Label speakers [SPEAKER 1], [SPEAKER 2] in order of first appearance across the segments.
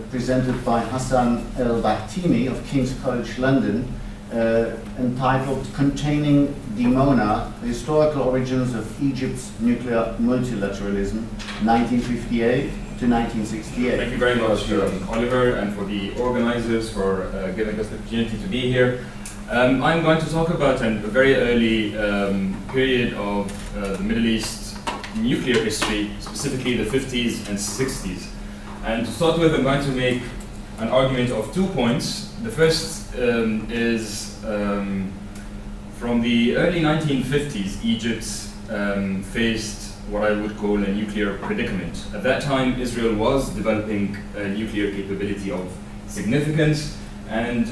[SPEAKER 1] presented by Hassan Elbahtimy of King's College London, entitled Containing Dimona, The Historical Origins of Egypt's Nuclear Multilateralism, 1958 to 1968.
[SPEAKER 2] Thank you very much, Oliver, and for the organizers for giving us the opportunity to be here. I'm going to talk about a very early period of the Middle East nuclear history, specifically the 50s and 60s. And to start with, I'm going to make an argument of 2 points. The first is from the early 1950s, Egypt faced what I would call a nuclear predicament. At that time, Israel was developing a nuclear capability of significance, and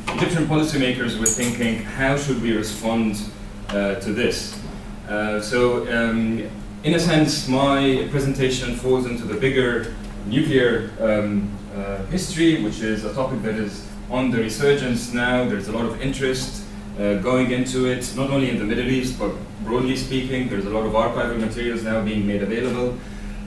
[SPEAKER 2] Egyptian policymakers were thinking, how should we respond to this? In a sense, my presentation falls into the bigger nuclear history, which is a topic that is on the resurgence now. There's a lot of interest going into it, not only in the Middle East, but broadly speaking. There's a lot of archival materials now being made available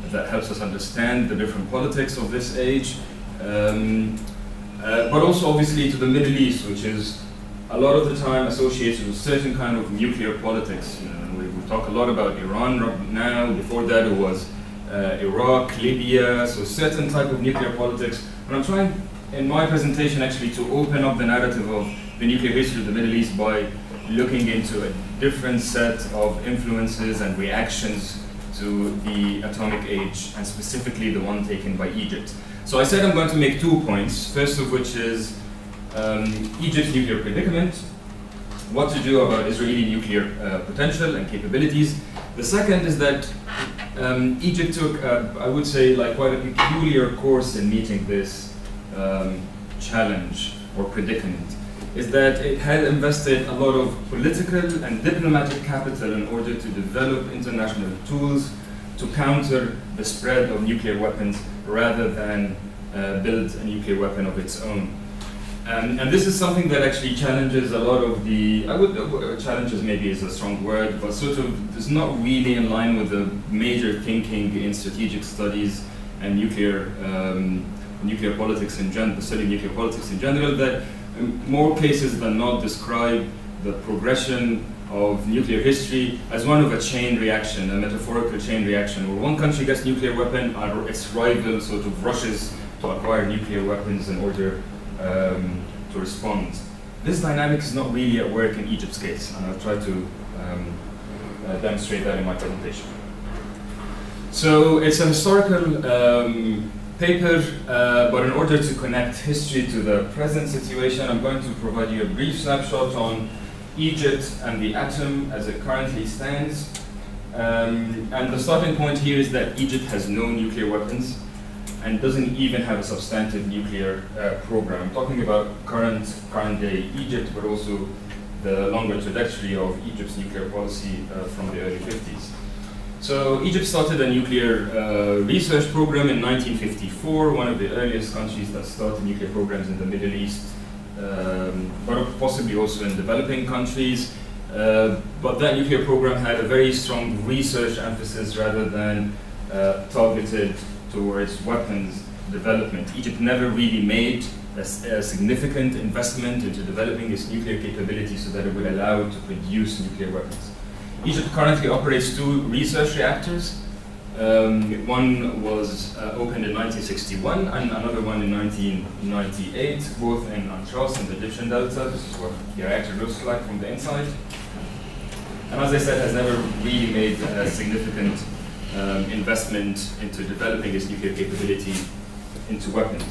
[SPEAKER 2] that helps us understand the different politics of this age. But also obviously to the Middle East, which is a lot of the time associated with certain kind of nuclear politics. You know, we talk a lot about Iran right now. Before that it was Iraq, Libya, so certain type of nuclear politics. And I'm trying in my presentation actually to open up the narrative of the nuclear history of the Middle East by looking into a different set of influences and reactions to the atomic age, and specifically the one taken by Egypt. So I said I'm going to make 2 points, first of which is Egypt's nuclear predicament, what to do about Israeli nuclear potential and capabilities. The second is that Egypt took, I would say, quite a peculiar course in meeting this challenge or predicament, is that it had invested a lot of political and diplomatic capital in order to develop international tools to counter the spread of nuclear weapons rather than build a nuclear weapon of its own. And this is something that actually challenges a lot of the, challenges maybe is a strong word, but sort of is not really in line with the major thinking in strategic studies and nuclear politics in general, the study of nuclear politics in general, that in more cases than not describe the progression of nuclear history as one of a chain reaction, a metaphorical chain reaction, where one country gets nuclear weapon, its rival sort of rushes to acquire nuclear weapons in order to respond. This dynamic is not really at work in Egypt's case, and I'll try to demonstrate that in my presentation. So it's a historical paper, but in order to connect history to the present situation, I'm going to provide you a brief snapshot on Egypt and the atom as it currently stands. And the starting point here is that Egypt has no nuclear weapons and doesn't even have a substantive nuclear program. I'm talking about current day Egypt, but also the longer trajectory of Egypt's nuclear policy from the early 50s. So Egypt started a nuclear research program in 1954, one of the earliest countries that started nuclear programs in the Middle East, but possibly also in developing countries. But that nuclear program had a very strong research emphasis rather than targeted towards weapons development. Egypt never really made a significant investment into developing its nuclear capability so that it would allow it to produce nuclear weapons. Egypt currently operates 2 research reactors. One was opened in 1961 and another one in 1998, both in Antras in the Egyptian Delta. This is what the reactor looks like from the inside. And as I said, has never really made a significant investment into developing its nuclear capability into weapons.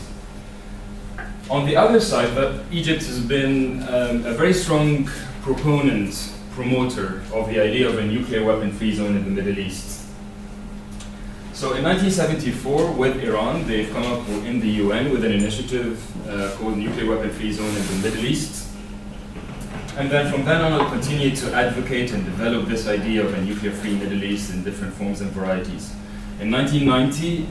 [SPEAKER 2] On the other side, that Egypt has been a very strong promoter of the idea of a nuclear weapon-free zone in the Middle East. So in 1974, with Iran, they've come up in the UN with an initiative called Nuclear Weapon-Free Zone in the Middle East. And then from then on, we'll continue to advocate and develop this idea of a nuclear-free Middle East in different forms and varieties. In 1990,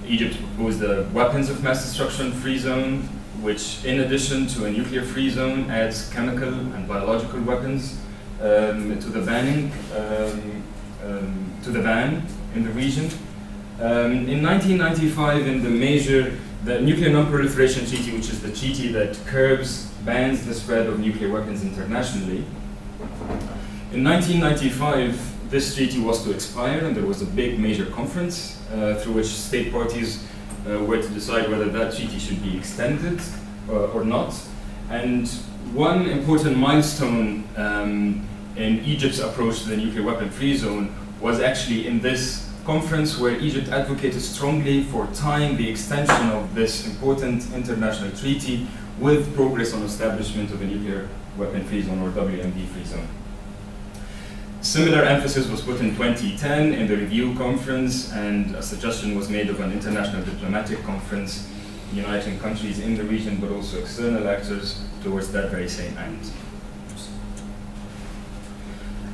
[SPEAKER 2] Egypt proposed a weapons of mass destruction-free zone, which, in addition to a nuclear-free zone, adds chemical and biological weapons to the ban in the region. In 1995, in the Nuclear Non-Proliferation Treaty, which is the treaty that bans the spread of nuclear weapons internationally, in 1995, this treaty was to expire, and there was a big major conference through which state parties were to decide whether that treaty should be extended or not. And one important milestone in Egypt's approach to the nuclear weapon-free zone was actually in this conference, where Egypt advocated strongly for tying the extension of this important international treaty with progress on establishment of a nuclear weapon-free zone, or WMD-free zone. Similar emphasis was put in 2010 in the review conference, and a suggestion was made of an international diplomatic conference uniting countries in the region but also external actors towards that very same end.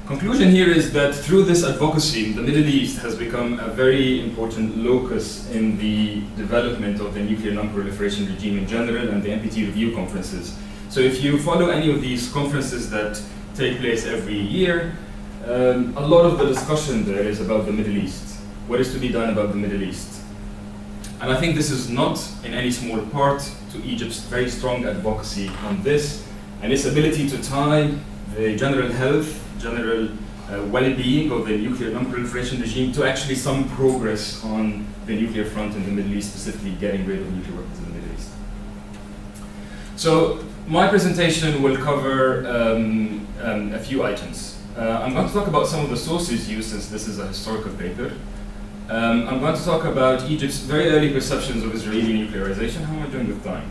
[SPEAKER 2] Conclusion here is that through this advocacy, the Middle East has become a very important locus in the development of the nuclear non-proliferation regime in general and the NPT review conferences. So if you follow any of these conferences that take place every year, a lot of the discussion there is about the Middle East. What is to be done about the Middle East? And I think this is not in any small part to Egypt's very strong advocacy on this and its ability to tie the general health, general well-being of the nuclear non-proliferation regime to actually some progress on the nuclear front in the Middle East, specifically getting rid of nuclear weapons in the Middle East. So my presentation will cover a few items. I'm going to talk about some of the sources used, since this is a historical paper. I'm going to talk about Egypt's very early perceptions of Israeli nuclearization. How am I doing with time?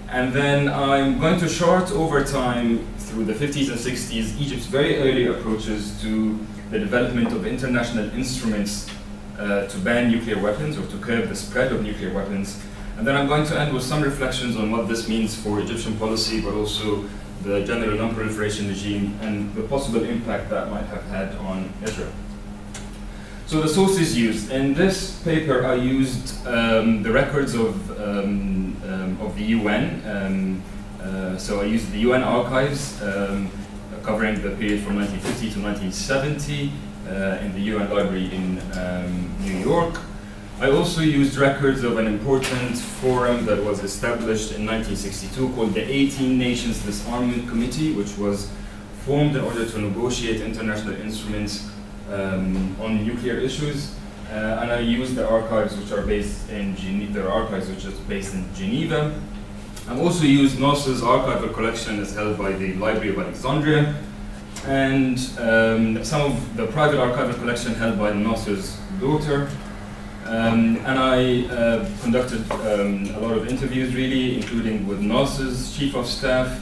[SPEAKER 2] And then I'm going to chart over time through the 50s and 60s, Egypt's very early approaches to the development of international instruments to ban nuclear weapons or to curb the spread of nuclear weapons. And then I'm going to end with some reflections on what this means for Egyptian policy, but also the general non-proliferation regime and the possible impact that might have had on Israel. So the sources used. In this paper, I used the records of the UN. So I used the UN archives covering the period from 1950 to 1970 in the UN library in New York. I also used records of an important forum that was established in 1962 called the 18 Nations Disarmament Committee, which was formed in order to negotiate international instruments on nuclear issues. And I used the archives which are based in Geneva. I also used Nasser's archival collection as held by the Library of Alexandria, and some of the private archival collection held by Nasser's daughter. And I conducted a lot of interviews, really, including with Nasser's chief of staff,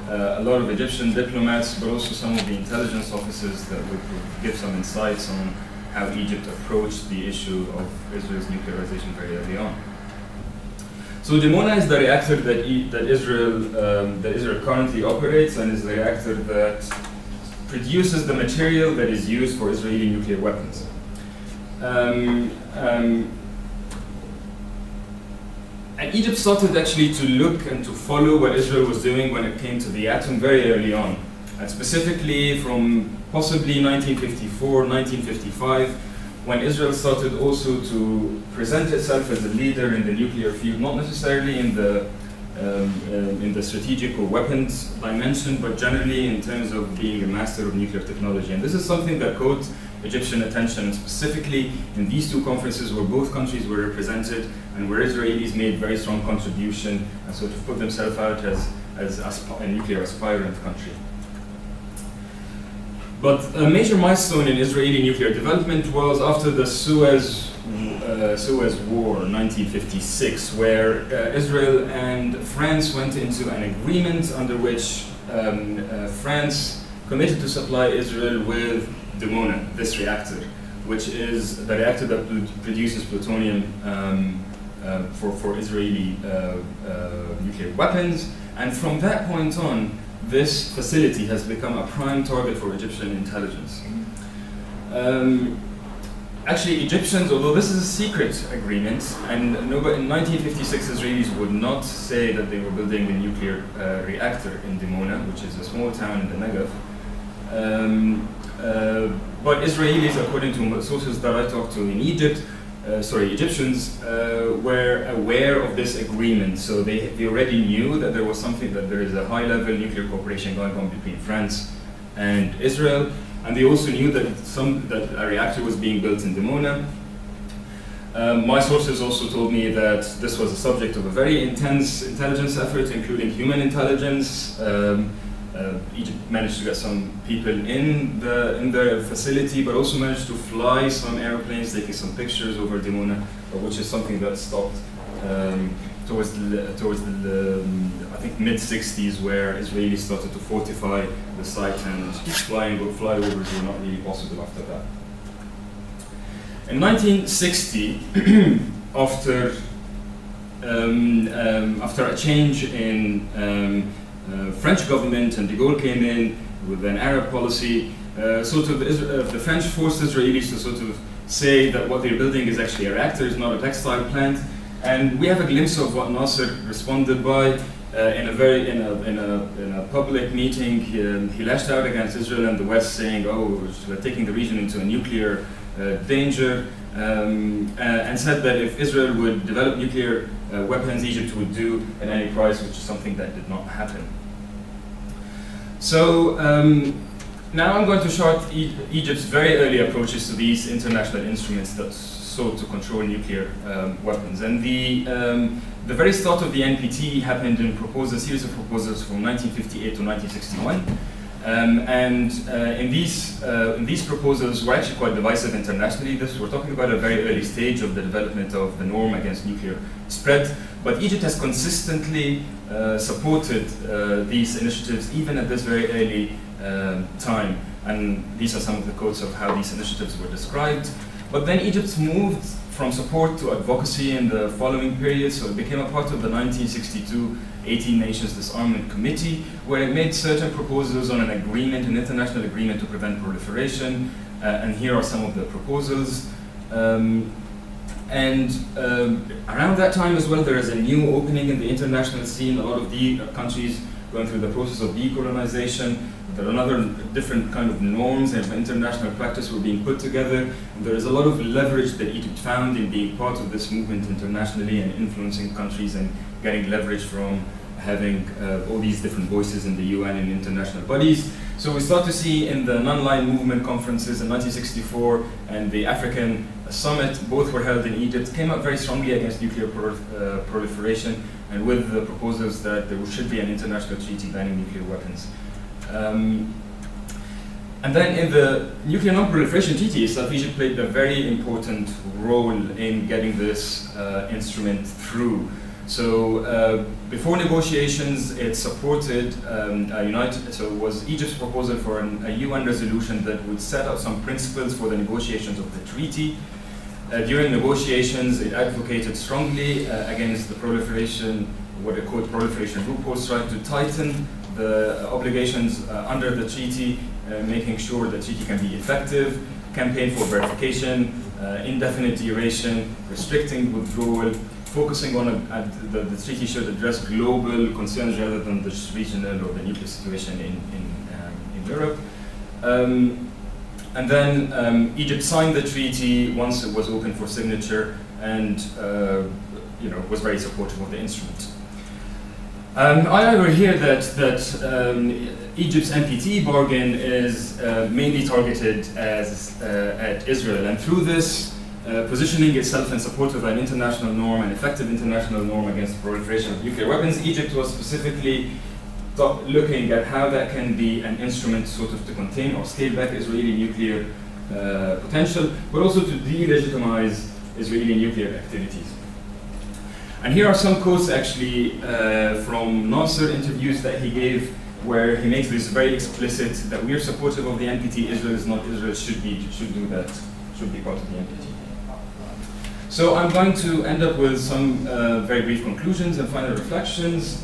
[SPEAKER 2] a lot of Egyptian diplomats, but also some of the intelligence officers that would give some insights on how Egypt approached the issue of Israel's nuclearization very early on. So Dimona is the reactor that Israel currently operates, and is the reactor that produces the material that is used for Israeli nuclear weapons. And Egypt started actually to look and to follow what Israel was doing when it came to the atom very early on, and specifically from possibly 1954, 1955, when Israel started also to present itself as a leader in the nuclear field, not necessarily in the strategic or weapons dimension, but generally in terms of being a master of nuclear technology. And this is something that caught Egyptian attention, and specifically in these two conferences where both countries were represented and where Israelis made very strong contribution and sort of put themselves out as a nuclear aspirant country. But a major milestone in Israeli nuclear development was after the Suez War, 1956, where Israel and France went into an agreement under which France committed to supply Israel with Dimona, this reactor, which is the reactor that produces plutonium for Israeli nuclear weapons. And from that point on, this facility has become a prime target for Egyptian intelligence. Actually, Egyptians, although this is a secret agreement, and in 1956 Israelis would not say that they were building a nuclear reactor in Dimona, which is a small town in the Negev. But Israelis, according to sources that I talked to in Egypt, Egyptians were aware of this agreement. So they already knew that there was something, that there is a high-level nuclear cooperation going on between France and Israel. And they also knew that a reactor was being built in Dimona. My sources also told me that this was the subject of a very intense intelligence effort, including human intelligence. Egypt managed to get some people in their facility, but also managed to fly some airplanes, taking some pictures over Dimona, which is something that stopped towards the I think mid-60s, where Israelis started to fortify the site, and flyovers were not really possible after that. In 1960, after a change in French government, and de Gaulle came in with an Arab policy, the French forced Israelis to sort of say that what they're building is actually a reactor, it's not a textile plant. And we have a glimpse of what Nasser responded by in a public meeting. He lashed out against Israel and the West, saying, "Oh, we're taking the region into a nuclear danger," and said that if Israel would develop nuclear weapons, Egypt would do at any price, which is something that did not happen. So now I'm going to chart Egypt's very early approaches to these international instruments that sought to control nuclear weapons. And the very start of the NPT happened in a series of proposals from 1958 to 1961. In these proposals were actually quite divisive internationally. We're talking about a very early stage of the development of the norm against nuclear spread. But Egypt has consistently supported these initiatives, even at this very early time. And these are some of the quotes of how these initiatives were described. But then Egypt moved from support to advocacy in the following period, so it became a part of the 1962 18 Nations Disarmament Committee, where it made certain proposals on an international agreement to prevent proliferation, and here are some of the proposals. Around that time as well, there is a new opening in the international scene. A lot of the countries going through the process of decolonization. There are another different kind of norms and international practice were being put together. And there is a lot of leverage that Egypt found in being part of this movement internationally and influencing countries and getting leverage from having all these different voices in the UN and international bodies. So we start to see in the non-aligned movement conferences in 1964 and the African Summit, both were held in Egypt, came up very strongly against nuclear proliferation and with the proposals that there should be an international treaty banning nuclear weapons. And then in the Nuclear Non-Proliferation Treaty itself, Egypt played a very important role in getting this instrument through. So before negotiations, it supported it was Egypt's proposal for a UN resolution that would set out some principles for the negotiations of the treaty. During negotiations, it advocated strongly against the proliferation, what they called proliferation loopholes, trying to tighten the obligations under the treaty, making sure the treaty can be effective, campaign for verification, indefinite duration, restricting withdrawal, focusing on the treaty should address global concerns rather than the regional or the nuclear situation in Europe. And then Egypt signed the treaty once it was open for signature and was very supportive of the instrument. I agree here that Egypt's NPT bargain is mainly targeted at Israel, and through this, positioning itself in support of an international norm, an effective international norm against the proliferation of nuclear weapons, Egypt was specifically looking at how that can be an instrument sort of to contain or scale back Israeli nuclear potential, but also to delegitimize Israeli nuclear activities. And here are some quotes actually from Nasser interviews that he gave, where he makes this very explicit that we are supportive of the NPT, Israel is not, Israel should do that, should be part of the NPT. So I'm going to end up with some very brief conclusions and final reflections.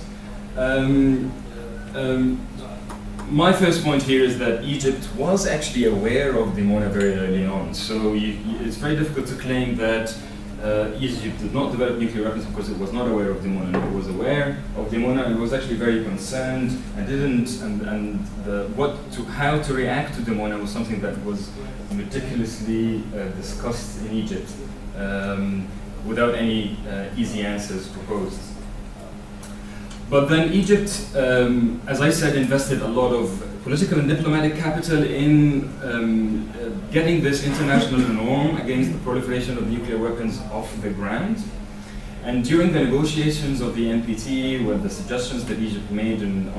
[SPEAKER 2] My first point here is that Egypt was actually aware of Dimona very early on. So it's very difficult to claim that Egypt did not develop nuclear weapons because it was not aware of Dimona. It was aware of Dimona and was actually very concerned and didn't, how to react to Dimona was something that was meticulously discussed in Egypt without any easy answers proposed. But then Egypt, as I said, invested a lot of political and diplomatic capital in getting this international norm against the proliferation of nuclear weapons off the ground. And during the negotiations of the NPT, with the suggestions that Egypt made and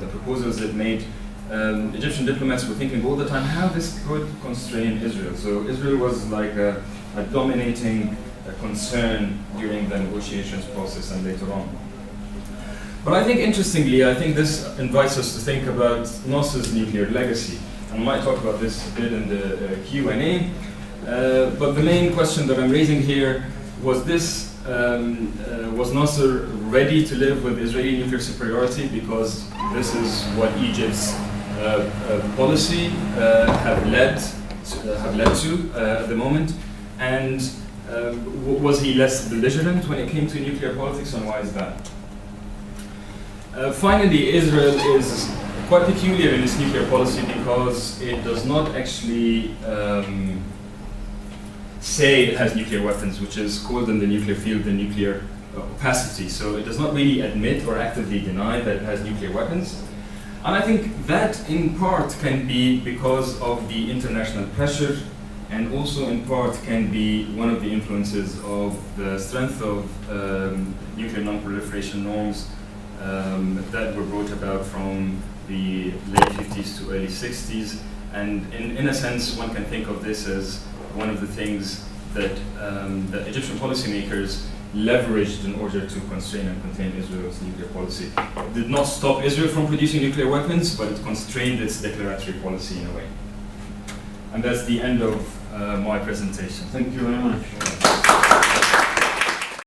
[SPEAKER 2] the proposals it made, Egyptian diplomats were thinking all the time how this could constrain Israel. So Israel was like a dominating concern during the negotiations process and later on. But I think, interestingly, I think this invites us to think about Nasser's nuclear legacy. And I might talk about this a bit in the Q&A. But the main question that I'm raising here was this: was Nasser ready to live with Israeli nuclear superiority because this is what Egypt's policy have led to at the moment? And was he less belligerent when it came to nuclear politics, and why is that? Finally, Israel is quite peculiar in its nuclear policy because it does not actually say it has nuclear weapons, which is called in the nuclear field the nuclear opacity. So it does not really admit or actively deny that it has nuclear weapons. And I think that in part can be because of the international pressure, and also in part can be one of the influences of the strength of nuclear non-proliferation norms that were brought about from the late 50s to early 60s. And in a sense, one can think of this as one of the things that that Egyptian policymakers leveraged in order to constrain and contain Israel's nuclear policy. It did not stop Israel from producing nuclear weapons, but it constrained its declaratory policy in a way. And that's the end of my presentation.
[SPEAKER 1] Thank you very much.